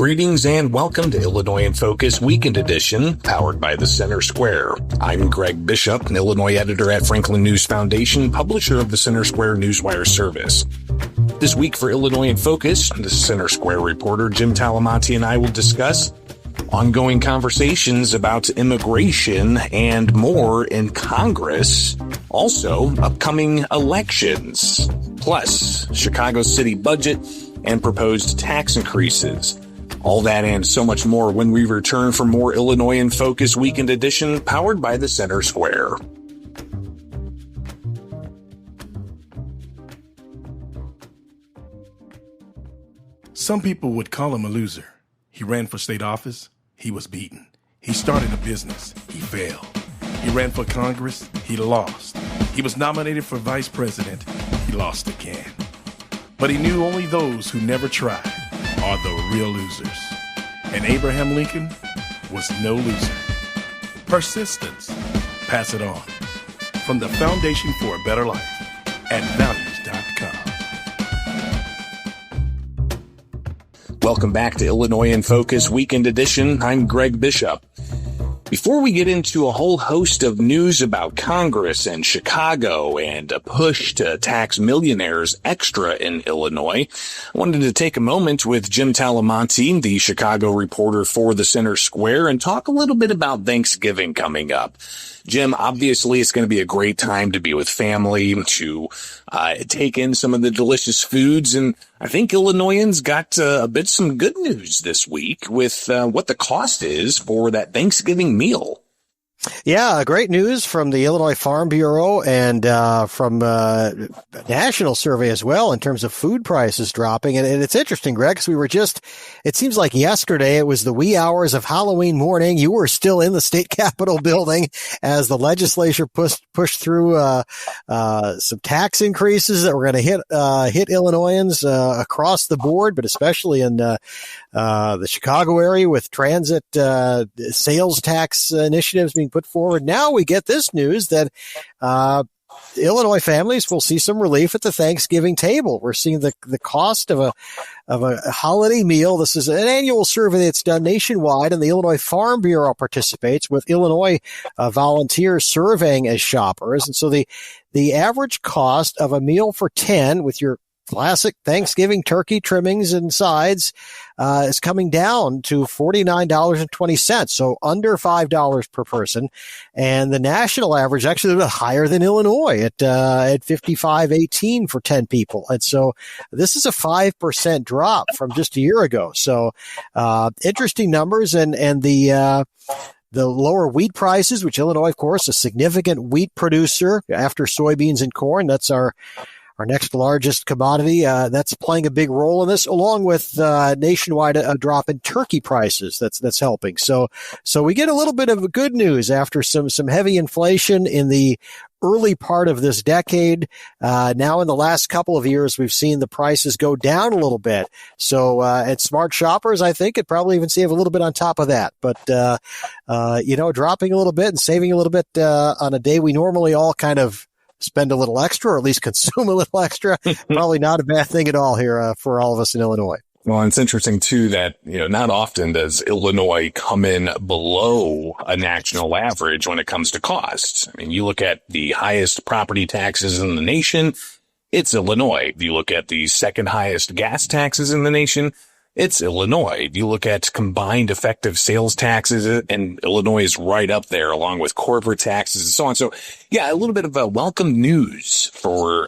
Greetings and welcome to Illinois in Focus Weekend Edition, powered by the Center Square. I'm Greg Bishop, an Illinois editor at Franklin News Foundation, publisher of the Center Square Newswire service. This week for Illinois in Focus, the Center Square reporter Jim Talamonte and I will discuss ongoing conversations about immigration and more in Congress, also upcoming elections, plus Chicago's city budget and proposed tax increases. All that and so much more when we return for more Illinois in Focus Weekend Edition, powered by the Center Square. Some people would call him a loser. He ran for state office. He was beaten. He started a business. He failed. He ran for Congress. He lost. He was nominated for vice president. He lost again. But he knew only those who never tried are the real losers. And Abraham Lincoln was no loser. Persistence. Pass it on. From the Foundation for a Better Life at values.com. Welcome back to Illinois in Focus Weekend Edition. I'm Greg Bishop. Before we get into a whole host of news about Congress and Chicago and a push to tax millionaires extra in Illinois, I wanted to take a moment with Jim Talamonte, the Chicago reporter for the Center Square, and talk a little bit about Thanksgiving coming up. Jim, obviously it's going to be a great time to be with family, to take in some of the delicious foods, and I think Illinoisans got some good news this week with what the cost is for that Thanksgiving meal. Yeah, great news from the Illinois Farm Bureau and from a national survey as well in terms of food prices dropping. And it's interesting, Greg, because it seems like yesterday it was the wee hours of Halloween morning. You were still in the state capitol building as the legislature pushed through some tax increases that were going to hit Illinoisans across the board, but especially in the Chicago area with transit sales tax initiatives being put forward. Now we get this news that Illinois families will see some relief at the Thanksgiving table. We're seeing the cost of a holiday meal. This is an annual survey that's done nationwide, and the Illinois Farm Bureau participates with Illinois volunteers surveying as shoppers. And so the average cost of a meal for 10 with your classic Thanksgiving turkey trimmings and sides is coming down to $49.20, so under $5 per person. And the national average actually a little bit higher than Illinois at $55.18 for 10 people. And so this is a 5% drop from just a year ago. So interesting numbers, and the lower wheat prices, which Illinois, of course, a significant wheat producer after soybeans and corn. That's our next largest commodity. That's playing a big role in this, along with nationwide a drop in turkey prices. That's helping. So we get a little bit of good news after some heavy inflation in the early part of this decade. Now in the last couple of years, we've seen the prices go down a little bit. So at smart shoppers, I think it probably even save a little bit on top of that. But dropping a little bit and saving a little bit on a day we normally all kind of spend a little extra, or at least consume a little extra. Probably not a bad thing at all here for all of us in Illinois. Well, it's interesting too that, not often does Illinois come in below a national average when it comes to costs. I mean, you look at the highest property taxes in the nation, it's Illinois. You look at the second highest gas taxes in the nation, it's Illinois. You look at combined effective sales taxes, and Illinois is right up there along with corporate taxes and so on. So yeah, a little bit of a welcome news for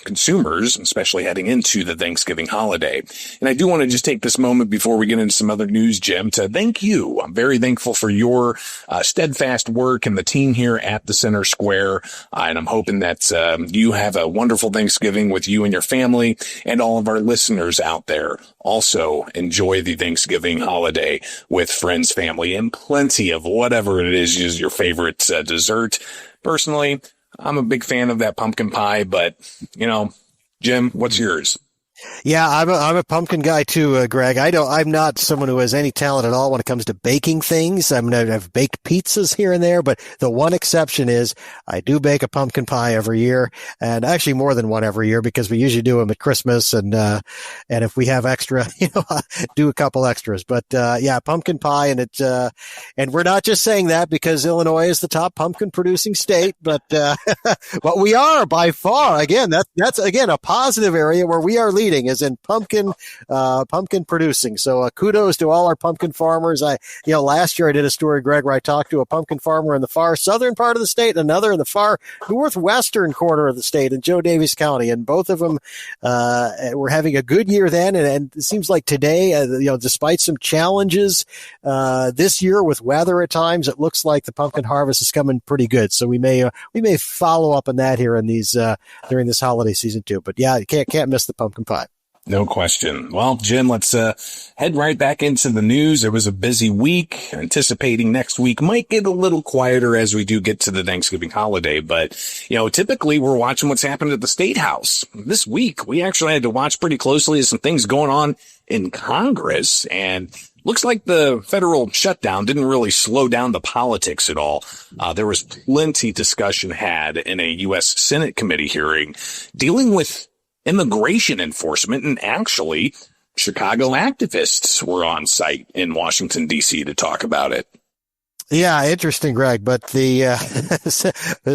consumers, especially heading into the Thanksgiving holiday. And I do want to just take this moment before we get into some other news, Jim, to thank you. I'm very thankful for your steadfast work and the team here at the Center Square. And I'm hoping that you have a wonderful Thanksgiving with you and your family, and all of our listeners out there also enjoy the Thanksgiving holiday with friends, family, and plenty of whatever it is your favorite dessert. Personally, I'm a big fan of that pumpkin pie, but, Jim, what's yours? Yeah, I'm a pumpkin guy too, Greg. I'm not someone who has any talent at all when it comes to baking things. I've baked pizzas here and there, but the one exception is I do bake a pumpkin pie every year, and actually more than one every year because we usually do them at Christmas, and if we have extra, do a couple extras. But yeah, pumpkin pie, and we're not just saying that because Illinois is the top pumpkin producing state, but but we are by far. Again, that's again a positive area where we are leading is in pumpkin producing. So kudos to all our pumpkin farmers. Last year I did a story, Greg, where I talked to a pumpkin farmer in the far southern part of the state and another in the far northwestern corner of the state in Joe Daviess County. And both of them were having a good year then. And it seems like today, despite some challenges this year with weather at times, it looks like the pumpkin harvest is coming pretty good. So we may follow up on that here in these during this holiday season too. But yeah, you can't miss the pumpkin pie. No question. Well, Jim, let's head right back into the news. It was a busy week. Anticipating next week might get a little quieter as we do get to the Thanksgiving holiday. But, typically we're watching what's happened at the State House. This week, we actually had to watch pretty closely as some things going on in Congress. And looks like the federal shutdown didn't really slow down the politics at all. There was plenty discussion had in a U.S. Senate committee hearing dealing with immigration enforcement, and actually Chicago activists were on site in Washington, D.C. to talk about it. Yeah, interesting, Greg. But the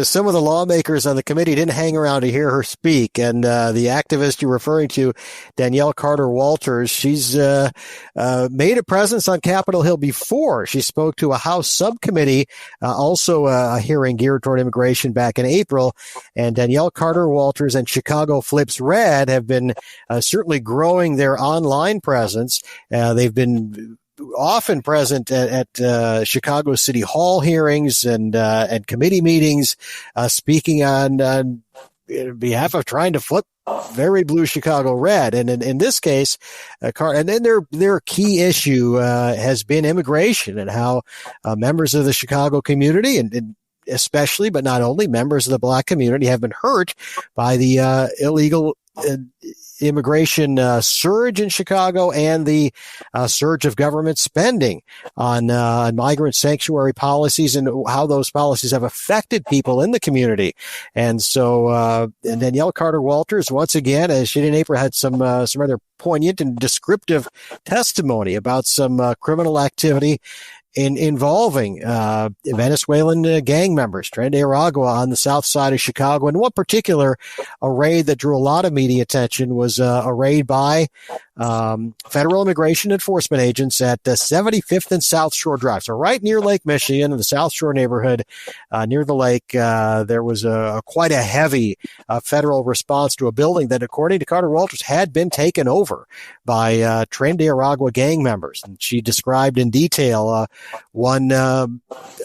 some of the lawmakers on the committee didn't hang around to hear her speak. And the activist you're referring to, Danielle Carter Walters, she's made a presence on Capitol Hill before. She spoke to a House subcommittee, also a hearing geared toward immigration back in April. And Danielle Carter Walters and Chicago Flips Red have been certainly growing their online presence. They've been often present at Chicago City Hall hearings and committee meetings, speaking on behalf of trying to flip very blue Chicago red. And in this case, and then their key issue has been immigration and how members of the Chicago community and especially, but not only, members of the Black community have been hurt by the illegal immigration surge in Chicago and the surge of government spending on migrant sanctuary policies and how those policies have affected people in the community. And so and Danielle Carter Walters, once again, as she did in April, had some rather poignant and descriptive testimony about some criminal activity involving Venezuelan gang members, Tren de Aragua, on the south side of Chicago. And one particular, a raid that drew a lot of media attention was a raid by federal immigration enforcement agents at 75th and South Shore Drive. So right near Lake Michigan in the South Shore neighborhood, near the lake, there was quite a heavy federal response to a building that, according to Carter Walters, had been taken over by Tren de Aragua gang members. And she described in detail one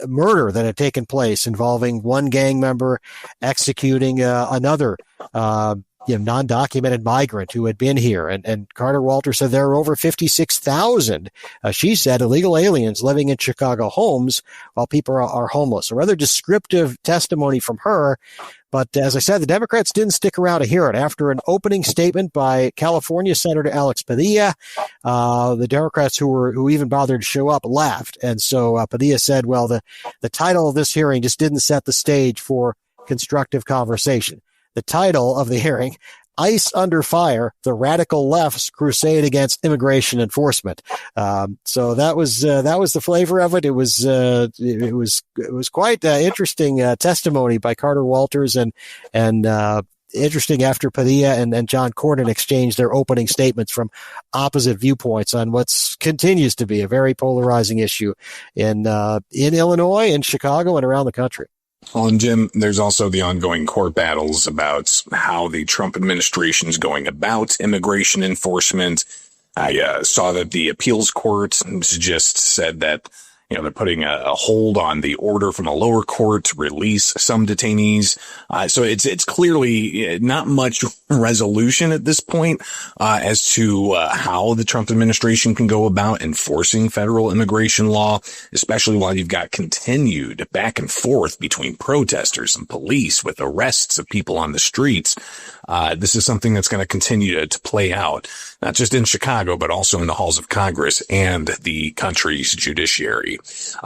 murder that had taken place involving one gang member executing another non-documented migrant who had been here. And Carter Walters said there are over 56,000, she said, illegal aliens living in Chicago homes while people are homeless. A rather descriptive testimony from her. But as I said, the Democrats didn't stick around to hear it. After an opening statement by California Senator Alex Padilla, the Democrats who even bothered to show up laughed. And so Padilla said, well, the title of this hearing just didn't set the stage for constructive conversation. The title of the hearing, ICE Under Fire, the Radical Left's Crusade Against Immigration Enforcement. So that was the flavor of it. It was quite interesting testimony by Carter Walters and interesting after Padilla and John Cornyn exchanged their opening statements from opposite viewpoints on what continues to be a very polarizing issue in Illinois, in Chicago, and around the country. Well, and Jim, there's also the ongoing court battles about how the Trump administration is going about immigration enforcement. I saw that the appeals court just said that, they're putting a hold on the order from a lower court to release some detainees. So it's clearly not much resolution at this point as to how the Trump administration can go about enforcing federal immigration law, especially while you've got continued back and forth between protesters and police with arrests of people on the streets. This is something that's going to continue to play out, not just in Chicago, but also in the halls of Congress and the country's judiciary.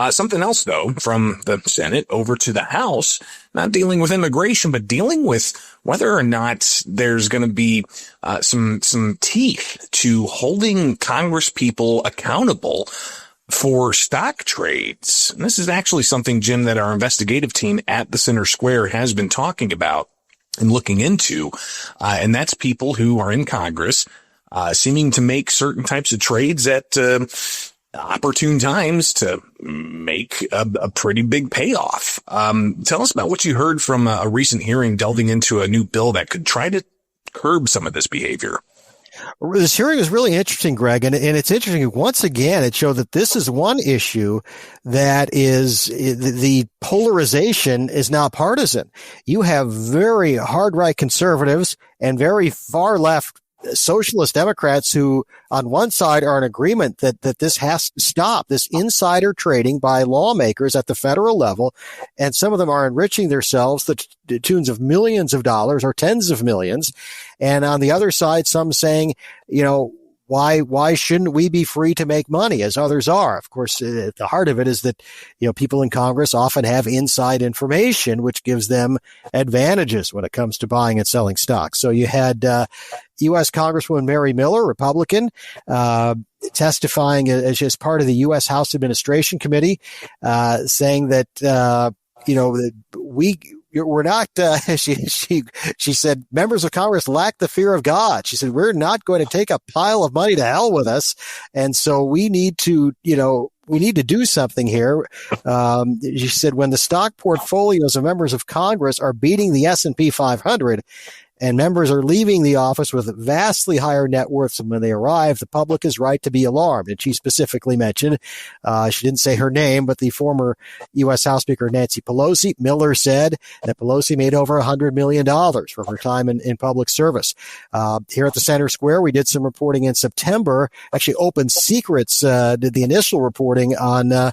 Something else, though, from the Senate over to the House, not dealing with immigration, but dealing with whether or not there's going to be some teeth to holding Congress people accountable for stock trades. And this is actually something, Jim, that our investigative team at the Center Square has been talking about and looking into. And that's people who are in Congress, seeming to make certain types of trades at opportune times to make a pretty big payoff. Tell us about what you heard from a recent hearing delving into a new bill that could try to curb some of this behavior. This hearing is really interesting, Greg, and it's interesting. Once again, it showed that this is one issue that is the polarization is not partisan. You have very hard right conservatives and very far left socialist Democrats who on one side are in agreement that this has to stop, this insider trading by lawmakers at the federal level. And some of them are enriching themselves to the tunes of millions of dollars or tens of millions. And on the other side, some saying, why shouldn't we be free to make money as others are? Of course, at the heart of it is that, people in Congress often have inside information, which gives them advantages when it comes to buying and selling stocks. So you had U.S. Congresswoman Mary Miller, Republican, testifying as part of the U.S. House Administration Committee, saying that, we're not, she said, members of Congress lack the fear of God. She said, we're not going to take a pile of money to hell with us. And so we need to do something here. She said, when the stock portfolios of members of Congress are beating the S&P 500, and members are leaving the office with vastly higher net worths than when they arrived, the public is right to be alarmed. And she specifically mentioned, she didn't say her name, but the former U.S. House Speaker Nancy Pelosi. Miller said that Pelosi made over $100 million from her time in public service. Here at the Center Square, we did some reporting in September. Actually, Open Secrets did the initial reporting on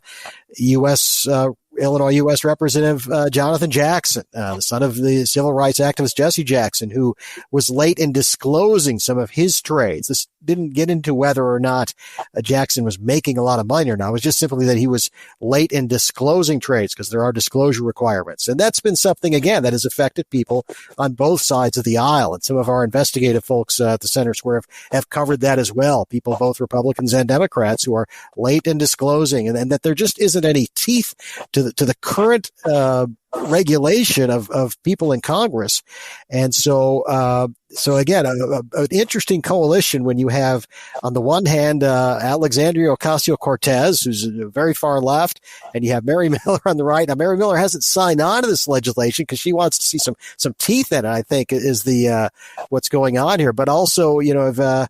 Illinois U.S. Representative Jonathan Jackson, the son of the civil rights activist Jesse Jackson, who was late in disclosing some of his trades. This didn't get into whether or not Jackson was making a lot of money or not. It was just simply that he was late in disclosing trades because there are disclosure requirements. And that's been something, again, that has affected people on both sides of the aisle. And some of our investigative folks at the Center Square have covered that as well. People, both Republicans and Democrats, who are late in disclosing, and that there just isn't any teeth to the current regulation of people in Congress. And so again, an interesting coalition when you have, on the one hand, Alexandria Ocasio-Cortez, who's very far left, and you have Mary Miller on the right. Now, Mary Miller hasn't signed on to this legislation because she wants to see some teeth in it, I think, is the what's going on here. But also, Ana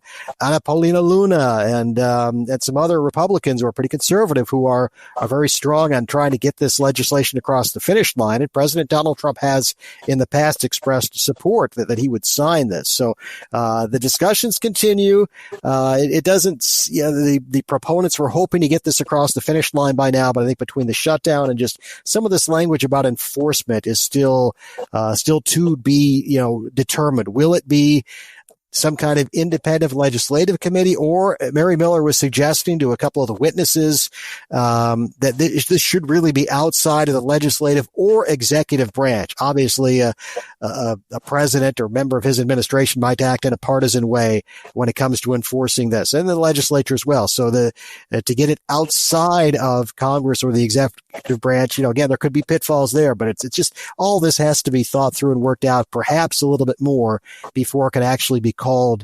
Paulina Luna and some other Republicans who are pretty conservative who are very strong on trying to get this legislation across the finish line. And President Donald Trump has in the past expressed support that he would sign this. So the discussions continue. It doesn't, the proponents were hoping to get this across the finish line by now, but I think between the shutdown and just some of this language about enforcement is still to be, determined. Will it be some kind of independent legislative committee, or Mary Miller was suggesting to a couple of the witnesses that this should really be outside of the legislative or executive branch. Obviously, a president or member of his administration might act in a partisan way when it comes to enforcing this, and the legislature as well. So to get it outside of Congress or the executive branch, again, there could be pitfalls there, but it's just all this has to be thought through and worked out perhaps a little bit more before it can actually be called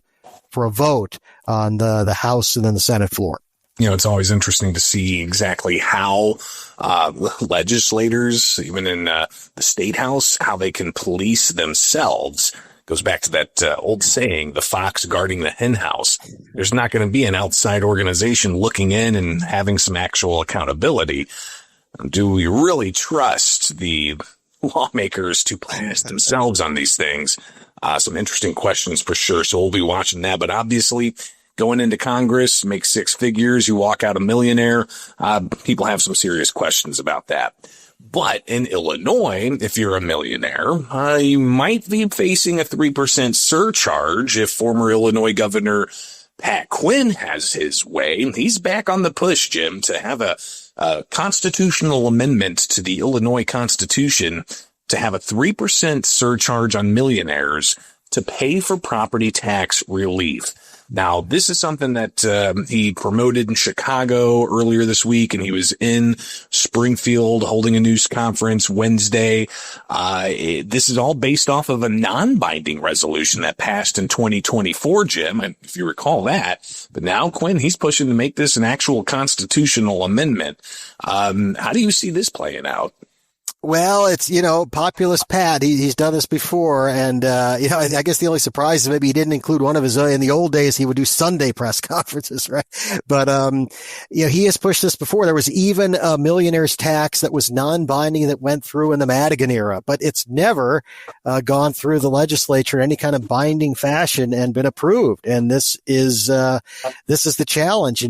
for a vote on the House and then the Senate floor. It's always interesting to see exactly how legislators, even in the state house, how they can police themselves. Goes back to that old saying, the fox guarding the hen house. There's not going to be an outside organization looking in and having some actual accountability. Do we really trust the lawmakers to police themselves on these things? Some interesting questions for sure. So we'll be watching that. But obviously, going into Congress, make six figures, you walk out a millionaire. People have some serious questions about that. But in Illinois, if you're a millionaire, you might be facing a 3% surcharge if former Illinois Governor Pat Quinn has his way. He's back on the push, Jim, to have a constitutional amendment to the Illinois Constitution to have a 3% surcharge on millionaires to pay for property tax relief. Now, this is something that he promoted in Chicago earlier this week, and he was in Springfield holding a news conference Wednesday. This is all based off of a non-binding resolution that passed in 2024, Jim, and if you recall that. But now, Quinn, he's pushing to make this an actual constitutional amendment. How do you see this playing out? Well, it's, populist Pat. He's done this before. And, I guess the only surprise is maybe he didn't include one of his, in the old days, he would do Sunday press conferences, right? But, he has pushed this before. There was even a millionaire's tax that was non-binding that went through in the Madigan era, but it's never gone through the legislature in any kind of binding fashion and been approved. And this is the challenge,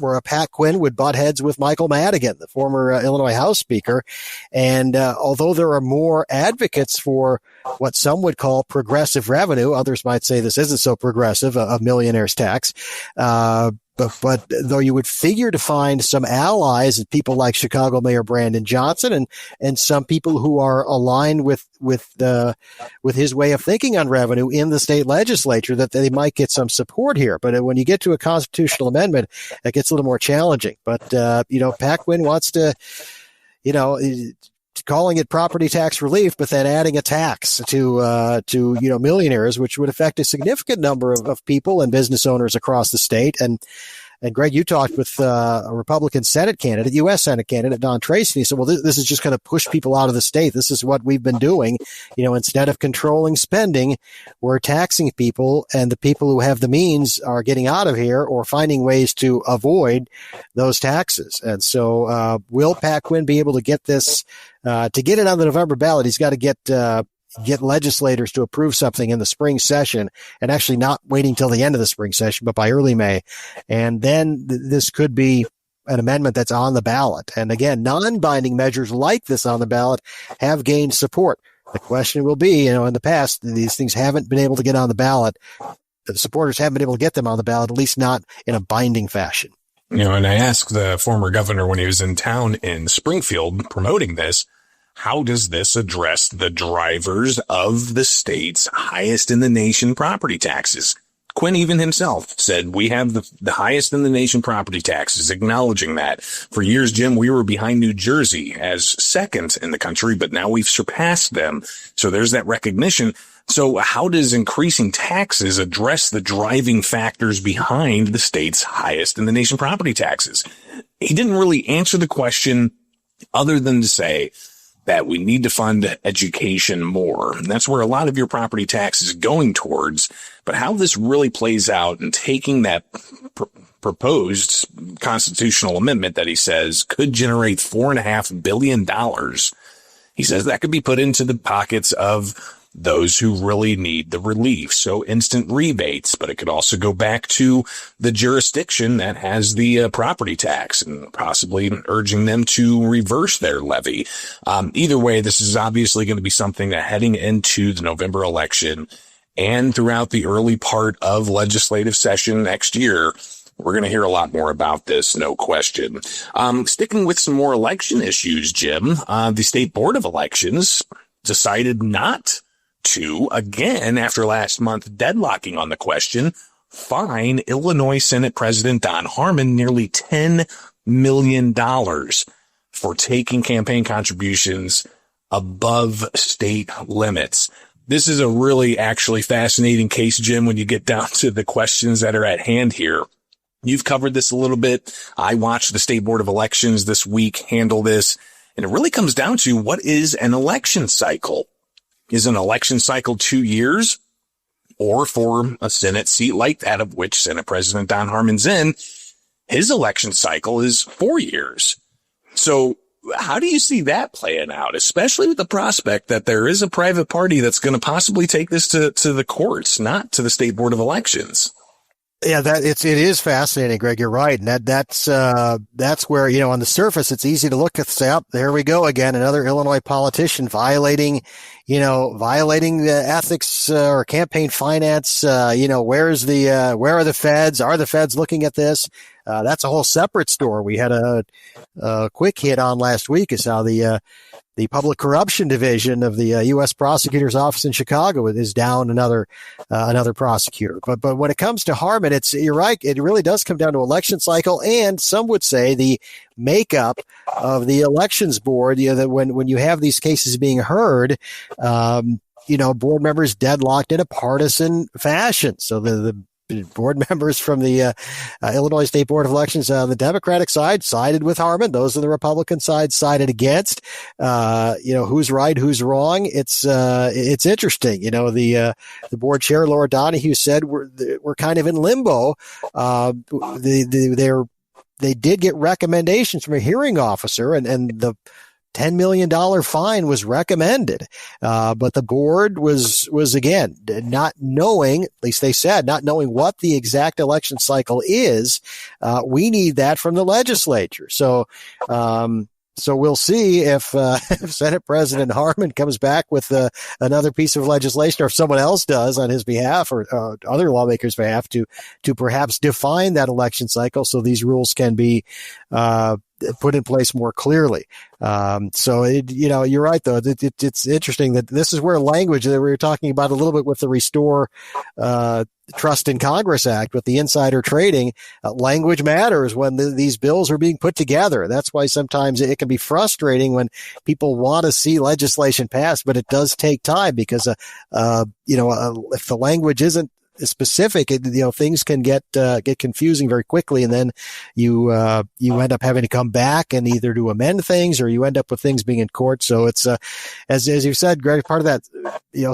where a Pat Quinn would butt heads with Michael Madigan, the former Illinois House Speaker. And although there are more advocates for what some would call progressive revenue, others might say this isn't so progressive, a millionaire's tax. But though you would figure to find some allies, people like Chicago Mayor Brandon Johnson and some people who are aligned with his way of thinking on revenue in the state legislature, that they might get some support here. But when you get to a constitutional amendment, it gets a little more challenging. But, Pat Quinn wants to, calling it property tax relief, but then adding a tax to millionaires, which would affect a significant number of people and business owners across the state. And Greg, you talked with a Republican Senate candidate, U.S. Senate candidate, Don Tracy. And he said, well, this is just going to push people out of the state. This is what we've been doing. Instead of controlling spending, we're taxing people, and the people who have the means are getting out of here or finding ways to avoid those taxes. And so will Pat Quinn be able to get this, to get it on the November ballot? He's got to get legislators to approve something in the spring session, and actually not waiting till the end of the spring session, but by early May. And then this could be an amendment that's on the ballot. And again, non-binding measures like this on the ballot have gained support. The question will be, in the past, these things haven't been able to get on the ballot. The supporters haven't been able to get them on the ballot, at least not in a binding fashion. And I asked the former governor when he was in town in Springfield promoting this, how does this address the drivers of the state's highest in the nation property taxes? Quinn even himself said, we have the highest in the nation property taxes, acknowledging that. For years, Jim, we were behind New Jersey as second in the country, but now we've surpassed them. So there's that recognition. So how does increasing taxes address the driving factors behind the state's highest in the nation property taxes? He didn't really answer the question other than to say that we need to fund education more. And that's where a lot of your property tax is going towards. But how this really plays out and taking that proposed constitutional amendment that he says could generate $4.5 billion. He says that could be put into the pockets of those who really need the relief. So instant rebates, but it could also go back to the jurisdiction that has the property tax and possibly urging them to reverse their levy. Either way, this is obviously going to be something that heading into the November election and throughout the early part of legislative session next year, we're going to hear a lot more about this, no question. Sticking with some more election issues, Jim, the State Board of Elections decided not to, again, after last month deadlocking on the question, fine Illinois Senate President Don Harmon nearly $10 million for taking campaign contributions above state limits. This is a really actually fascinating case, Jim, when you get down to the questions that are at hand here. You've covered this a little bit. I watched the State Board of Elections this week handle this, and it really comes down to what is an election cycle? Is an election cycle 2 years? Or for a Senate seat like that of which Senate President Don Harmon's in, his election cycle is 4 years. So how do you see that playing out, especially with the prospect that there is a private party that's going to possibly take this to the courts, not to the State Board of Elections? Yeah, it is fascinating, Greg. You're right. And that's where, on the surface, it's easy to look and say, oh, there we go again. Another Illinois politician violating the ethics, or campaign finance. Where are the feds? Are the feds looking at this? That's a whole separate story. We had a quick hit on last week is how the Public Corruption Division of the U.S. Prosecutor's Office in Chicago is down another prosecutor. But when it comes to Harmon, you're right. It really does come down to election cycle, and some would say the makeup of the elections board. That when you have these cases being heard, board members deadlocked in a partisan fashion. So the board members from the Illinois State Board of Elections, the Democratic side sided with Harmon. Those on the Republican side sided against. Who's right, who's wrong. It's interesting. The board chair Laura Donahue said we're kind of in limbo. They did get recommendations from a hearing officer, and the $10 million fine was recommended. But the board was again, not knowing, at least they said, not knowing what the exact election cycle is. We need that from the legislature. So we'll see if Senate President Harmon comes back with another piece of legislation, or if someone else does on his behalf or other lawmakers' behalf to perhaps define that election cycle so these rules can be put in place more clearly. You're right, though. It's interesting that this is where language that we were talking about a little bit with the Restore Trust in Congress Act with the insider trading. Language matters when these bills are being put together. That's why sometimes it can be frustrating when people want to see legislation passed, but it does take time because, if the language isn't specific, things can get confusing very quickly, and then you end up having to come back and either to amend things, or you end up with things being in court. So it's as you said, Greg, part of that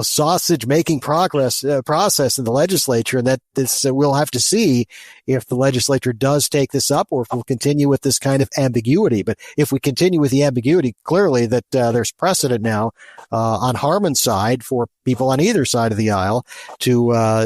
sausage making process in the legislature, and that this we'll have to see if the legislature does take this up, or if we'll continue with this kind of ambiguity. But if we continue with the ambiguity, clearly that there's precedent now on Harmon's side for people on either side of the aisle to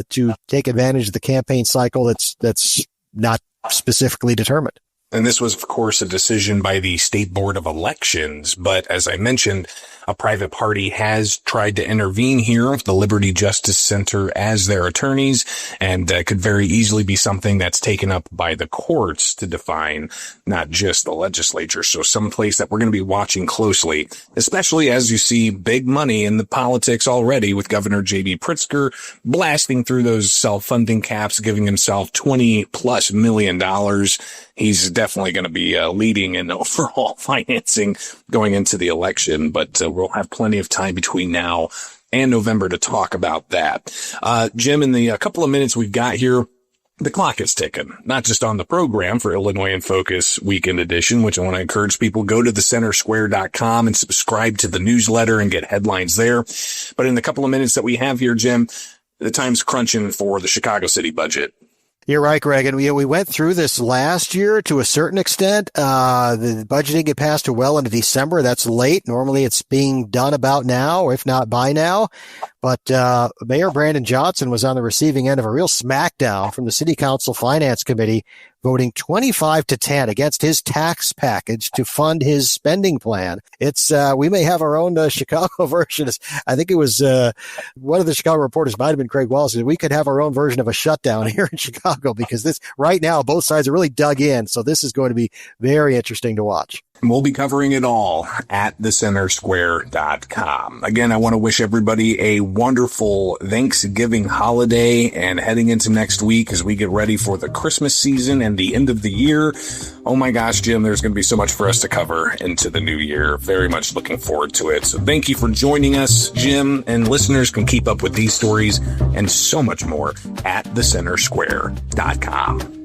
take advantage of the campaign cycle that's not specifically determined. And this was, of course, a decision by the State Board of Elections. But as I mentioned, a private party has tried to intervene here, the Liberty Justice Center as their attorneys, and could very easily be something that's taken up by the courts to define, not just the legislature. So someplace that we're going to be watching closely, especially as you see big money in the politics already with Governor J.B. Pritzker blasting through those self-funding caps, giving himself $20+ million. He's definitely going to be leading in overall financing going into the election, but we'll have plenty of time between now and November to talk about that. Jim, in the couple of minutes we've got here, the clock is ticking, not just on the program for Illinois in Focus Weekend Edition, which I want to encourage people, go to thecentersquare.com and subscribe to the newsletter and get headlines there. But in the couple of minutes that we have here, Jim, the time's crunching for the Chicago City budget. You're right, Greg. And we went through this last year to a certain extent. The budget didn't get passed till well into December. That's late. Normally it's being done about now, if not by now. But Mayor Brandon Johnson was on the receiving end of a real smackdown from the City Council Finance Committee, voting 25-10 against his tax package to fund his spending plan. It's we may have our own Chicago version. I think it was one of the Chicago reporters, might have been Craig Wallace, said we could have our own version of a shutdown here in Chicago, because this right now both sides are really dug in. So this is going to be very interesting to watch. We'll be covering it all at thecentersquare.com. Again, I want to wish everybody a wonderful Thanksgiving holiday, and heading into next week as we get ready for the Christmas season and the end of the year. Oh my gosh, Jim, there's going to be so much for us to cover into the new year. Very much looking forward to it. So thank you for joining us, Jim, and listeners can keep up with these stories and so much more at thecentersquare.com.